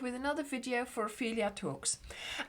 with another video for Ophelia Talks.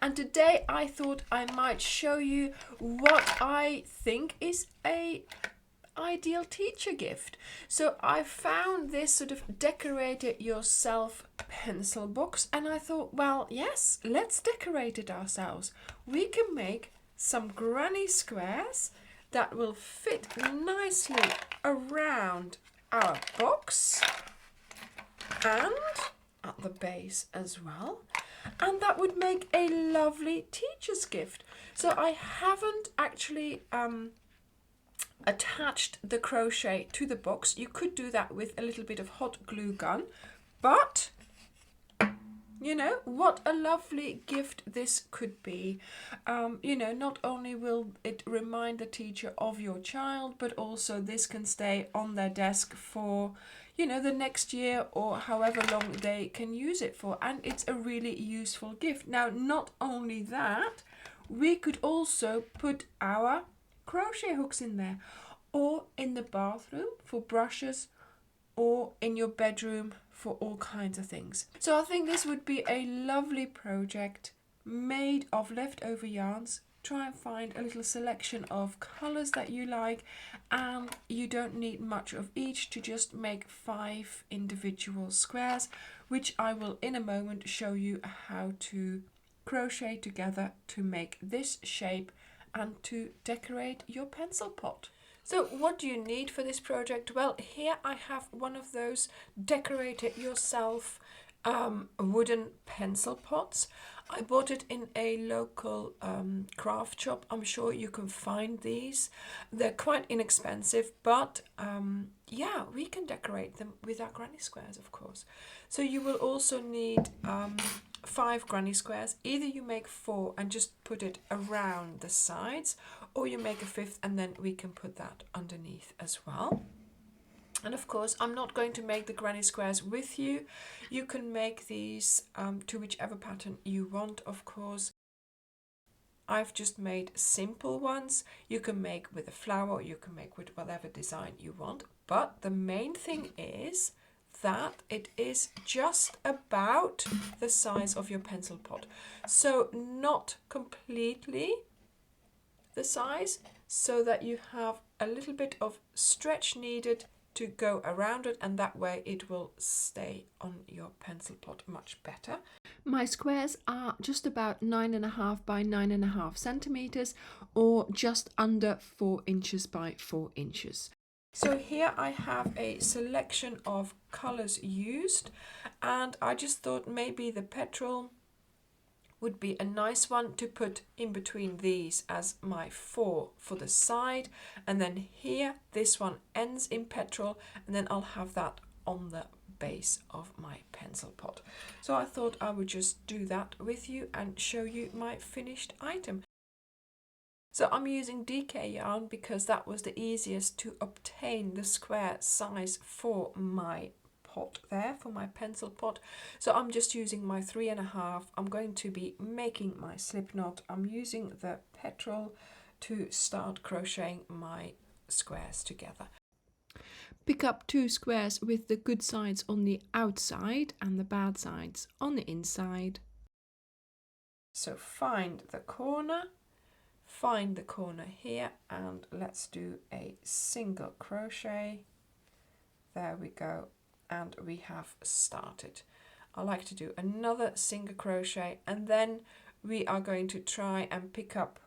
And today I thought I might show you what I think is a ideal teacher gift. So I found this sort of decorate it yourself pencil box and I thought, well, yes, let's decorate it ourselves. We can make some granny squares that will fit nicely around our box and at the base as well, and that would make a lovely teacher's gift. So I haven't actually attached the crochet to the box. You could do that with a little bit of hot glue gun, but you know what a lovely gift this could be. You know, not only will it remind the teacher of your child, but also this can stay on their desk for, you know, the next year or however long they can use it for. And it's a really useful gift. Now, not only that, we could also put our crochet hooks in there, or in the bathroom for brushes, or in your bedroom for all kinds of things. So I think this would be a lovely project made of leftover yarns. Try and find a little selection of colors that you like, and you don't need much of each to just make 5 individual squares, which I will in a moment show you how to crochet together to make this shape and to decorate your pencil pot. So what do you need for this project? Well, here I have one of those decorate it yourself wooden pencil pots. I bought it in a local craft shop. I'm sure you can find these. They're quite inexpensive, but yeah, we can decorate them with our granny squares, of course. So you will also need 5 granny squares. Either you make 4 and just put it around the sides, or you make a 5th and then we can put that underneath as well. And of course, I'm not going to make the granny squares with you. You can make these to whichever pattern you want, of course. I've just made simple ones. You can make with a flower, you can make with whatever design you want. But the main thing is that it is just about the size of your pencil pot. So not completely the size, so that you have a little bit of stretch needed to go around it, and that way it will stay on your pencil pot much better. My squares are just about 9.5 by 9.5 centimeters, or just under 4 inches by 4 inches. So here I have a selection of colors used, and I just thought maybe the petrol would be a nice one to put in between these as my 4 for the side, and then here this one ends in petrol, and then I'll have that on the base of my pencil pot. So I thought I would just do that with you and show you my finished item. So I'm using DK yarn because that was the easiest to obtain the square size for my pot there, for my pencil pot. So I'm just using my 3.5. I'm going to be making my slip knot. I'm using the petrol to start crocheting my squares together. Pick up 2 squares with the good sides on the outside and the bad sides on the inside. So find the corner here, and let's do a single crochet. There we go, and we have started. I like to do another single crochet, and then we are going to try and pick up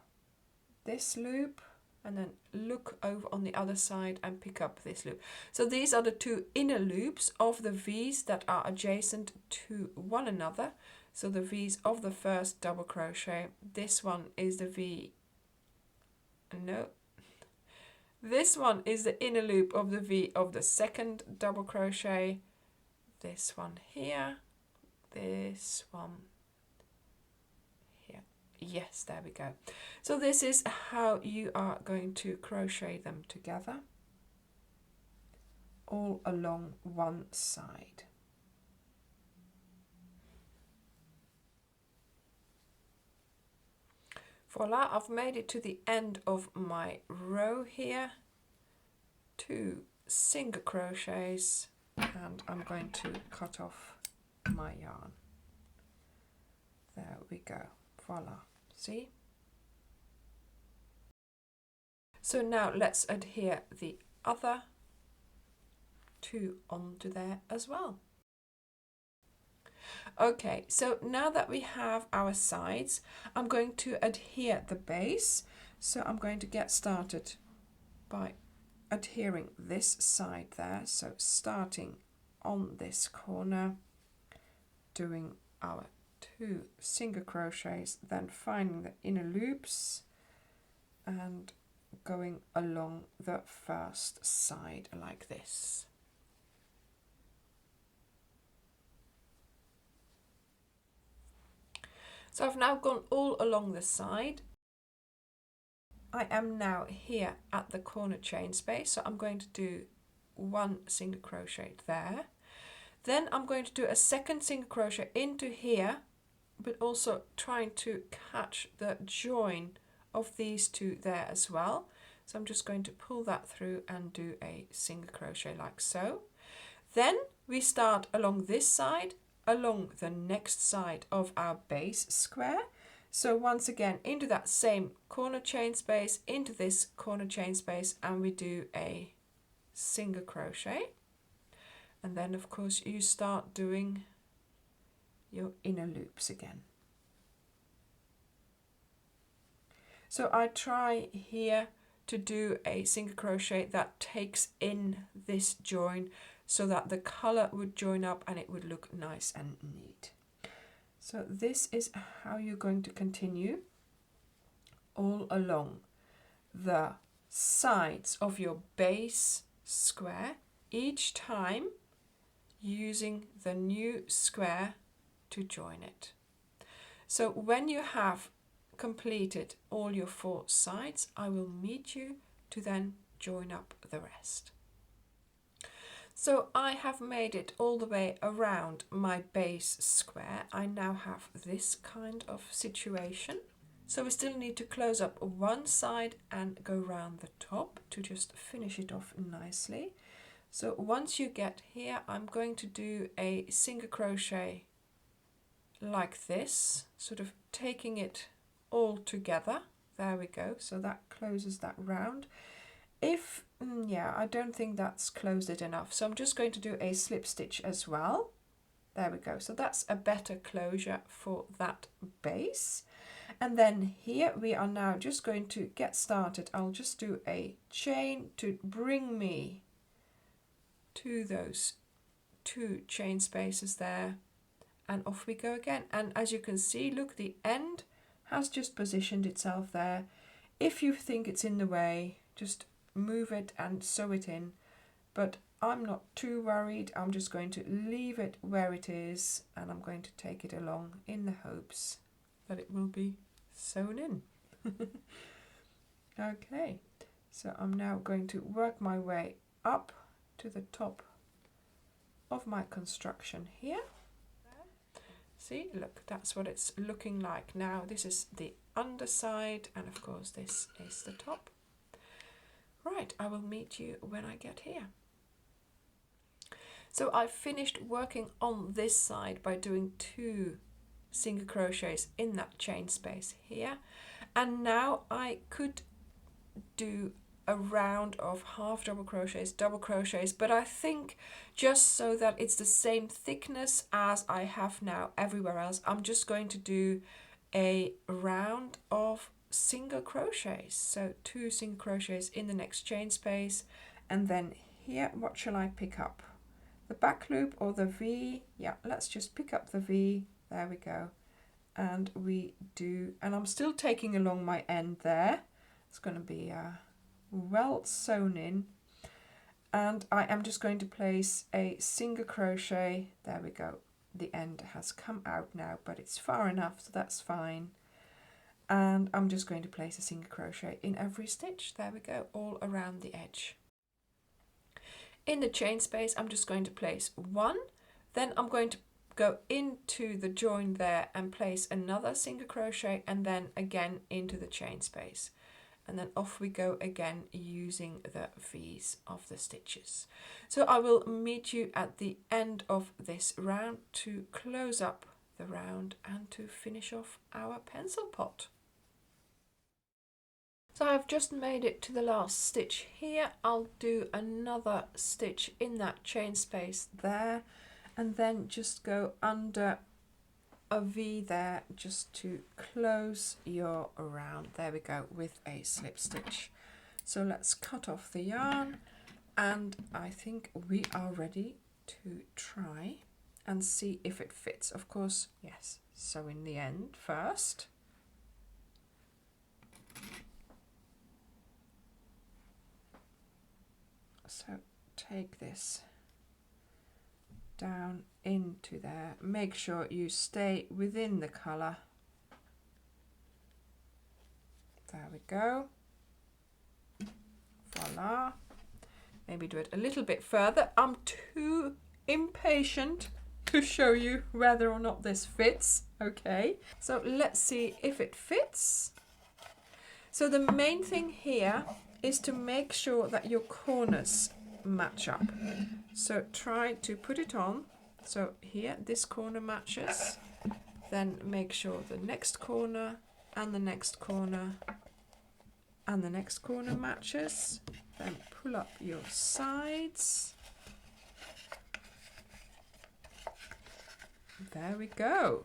this loop and then look over on the other side and pick up this loop. So these are the 2 inner loops of the V's that are adjacent to one another. So the V's of the first double crochet, this one is the V, no, this one is the inner loop of the V of the second double crochet, this one here, this one here. Yes, there we go. So this is how you are going to crochet them together all along one side. Voila, I've made it to the end of my row here. 2 single crochets, and I'm going to cut off my yarn. we go. Voila. See? So now let's adhere the other two onto there as well. Okay, so now that we have our sides, I'm going to adhere the base. So I'm going to get started by adhering this side there. So starting on this corner, doing our 2 single crochets, then finding the inner loops and going along the first side like this. So I've now gone all along the side. I am now here at the corner chain space, so I'm going to do 1 single crochet there. Then I'm going to do a second single crochet into here, but also trying to catch the join of these 2 there as well. So I'm just going to pull that through and do a single crochet like so. Then we start along this side, along the next side of our base square. So once again into that same corner chain space, into this corner chain space, and we do a single crochet. And then of course you start doing your inner loops again. So I try here to do a single crochet that takes in this join so that the color would join up and it would look nice and neat. So this is how you're going to continue all along the sides of your base square, each time using the new square to join it. So when you have completed all your 4 sides, I will meet you to then join up the rest. So I have made it all the way around my base square. I now have this kind of situation. So we still need to close up one side and go round the top to just finish it off nicely. So once you get here, I'm going to do a single crochet like this, sort of taking it all together. There we go. So that closes that round. If yeah, I don't think that's closed it enough, so I'm just going to do a slip stitch as well. There we go. So that's a better closure for that base. And then here we are now just going to get started. I'll just do a chain to bring me to those 2 chain spaces there, and off we go again. And as you can see, look, the end has just positioned itself there. If you think it's in the way, just move it and sew it in, but I'm not too worried. I'm just going to leave it where it is, and I'm going to take it along in the hopes that it will be sewn in. Okay, so I'm now going to work my way up to the top of my construction here. See, look, that's what it's looking like now. This is the underside, and of course this is the top. Right, I will meet you when I get here. So I've finished working on this side by doing 2 single crochets in that chain space here, and now I could do a round of half double crochets, but I think just so that it's the same thickness as I have now everywhere else, I'm just going to do a round of single crochets. So 2 single crochets in the next chain space, and then here, what shall I pick up? The back loop or the V? Yeah, let's just pick up the V. There we go. And we do, and I'm still taking along my end there. It's going to be well sewn in, and I am just going to place a single crochet. There we go. The end has come out now, but it's far enough, so that's fine. And I'm just going to place a single crochet in every stitch. There we go, all around the edge. In the chain space, I'm just going to place 1, then I'm going to go into the join there and place another single crochet, and then again into the chain space, and then off we go again using the V's of the stitches. So I will meet you at the end of this round to close up the round and to finish off our pencil pot. So I've just made it to the last stitch here. I'll do another stitch in that chain space there, and then just go under a V there just to close your round. There we go, with a slip stitch. So let's cut off the yarn, and I think we are ready to try and see if it fits. Of course, yes, sew in the end first. So take this down into there. Make sure you stay within the colour. There we go. Voila. Maybe do it a little bit further. I'm too impatient to show you whether or not this fits. Okay, so let's see if it fits. So the main thing here is to make sure that your corners match up. So try to put it on. So here this corner matches, then make sure the next corner and the next corner and the next corner matches. Then pull up your sides. There we go.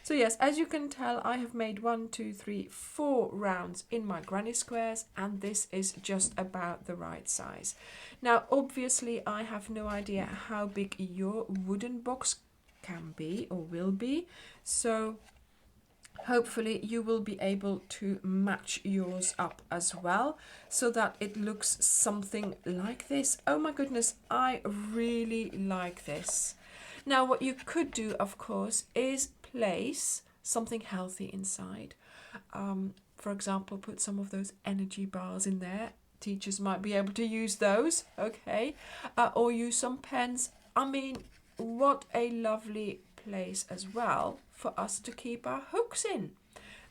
So yes, as you can tell, I have made 1, 2, 3, 4 rounds in my granny squares, and this is just about the right size. Now, obviously, I have no idea how big your wooden box can be or will be. So hopefully you will be able to match yours up as well, so that it looks something like this. Oh my goodness, I really like this. Now, what you could do, of course, is place something healthy inside. For example, put some of those energy bars in there. Teachers might be able to use those, okay? Or use some pens. I mean, what a lovely place as well for us to keep our hooks in.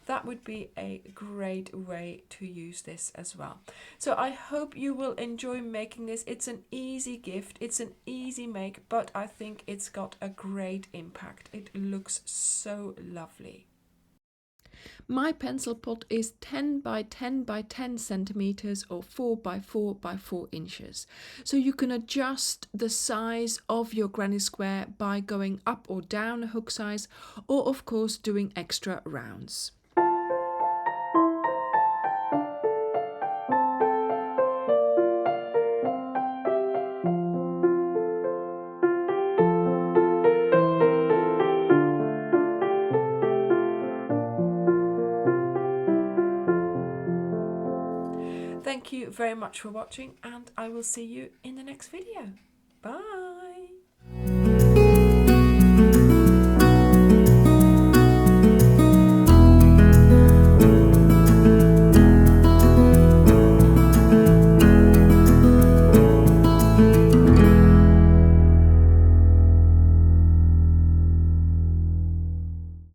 That would be a great way to use this as well. So I hope you will enjoy making this. It's an easy gift, it's an easy make, but I think it's got a great impact. It looks so lovely. My pencil pot is 10 by 10 by 10 centimeters or 4 by 4 by 4 inches. So you can adjust the size of your granny square by going up or down a hook size, or of course doing extra rounds. Thank you very much for watching, and I will see you in the next video. Bye!